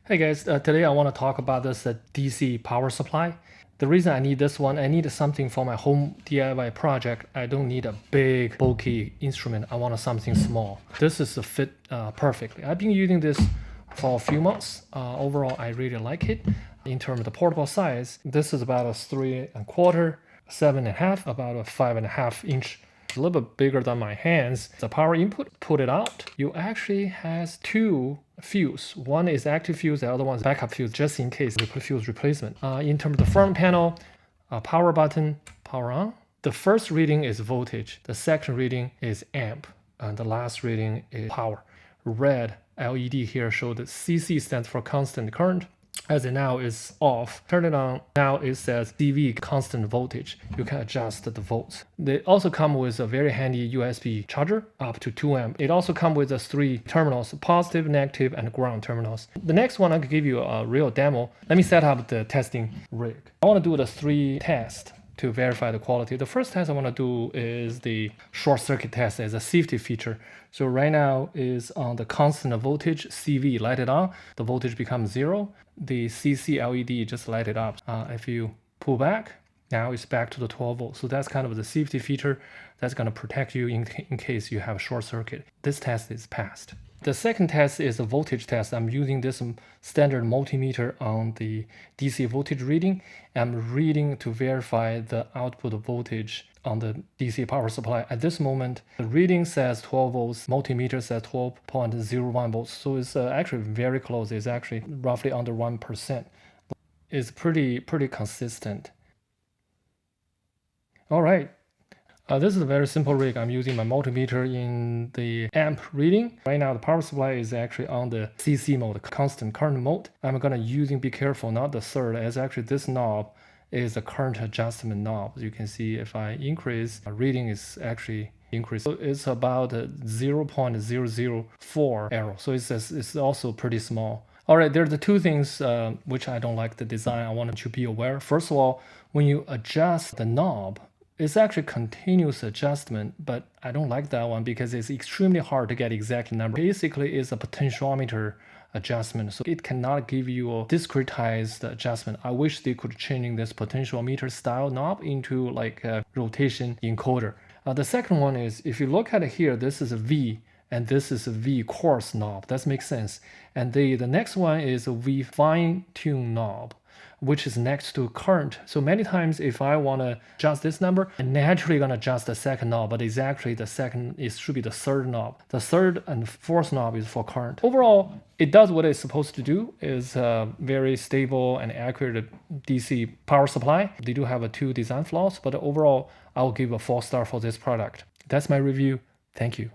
Hey guys, today I want to talk about this DC power supply. The reason I need this one, I need something for my home DIY project. I don't need a big bulky instrument. I want something small. This is a fit perfectly. I've been using this for a few months. Overall, I really like it. In terms of the portable size, this is about a 3¼ 7.5, about a 5.5 inch, a little bit bigger than my hands. The power input, put it out. You actually has two fuse. One is active fuse, the other one is backup fuse, just in case fuse replacement. In terms of the front panel, power button, power on. The first reading is voltage. The second reading is amp. And the last reading is power. Red LED here shows that CC stands for constant current. As it now is off, turn it on. Now it says CV, constant voltage. You can adjust the volts. They also come with a very handy USB charger up to 2 amp. It also comes with 3 terminals, positive, negative, and ground terminals. The next one I could give you a real demo. Let me set up the testing rig. I want to do the 3 tests to verify the quality. The first test I want to do is the short circuit test as a safety feature. So right now is on the constant voltage CV, light it on, the voltage becomes 0. The CC LED just light it up. If you pull back, now it's back to the 12 volts. So that's kind of the safety feature that's going to protect you in case you have a short circuit. This test is passed. The second test is a voltage test. I'm using this standard multimeter on the DC voltage reading. I'm reading to verify the output voltage on the DC power supply. At this moment, the reading says 12 volts, multimeter says 12.01 volts. So it's actually very close. It's actually roughly under 1%. It's pretty consistent. All right. This is a very simple rig. I'm using my multimeter in the amp reading. Right now, the power supply is actually on the CC mode, constant current mode. I'm gonna be careful, not the third, as actually this knob is a current adjustment knob. As you can see, if I increase, reading is actually increased. So it's about 0.004 error. So it's also pretty small. All right, there are the 2 things which I don't like the design. I want you to be aware. First of all, when you adjust the knob, it's actually continuous adjustment, but I don't like that one because it's extremely hard to get exact number. Basically, it's a potentiometer adjustment, so it cannot give you a discretized adjustment. I wish they could change this potentiometer style knob into like a rotation encoder. The second one is, if you look at it here, this is a V, and this is a V coarse knob. That makes sense. And the next one is a V fine tune knob, which is next to current. So many times if I want to adjust this number, I'm naturally going to adjust the second knob, but it's actually the second, it should be the third knob. The third and fourth knob is for current. Overall, it does what it's supposed to do. It's a very stable and accurate DC power supply. They do have 2 design flaws, but overall, I'll give a 4 star for this product. That's my review. Thank you.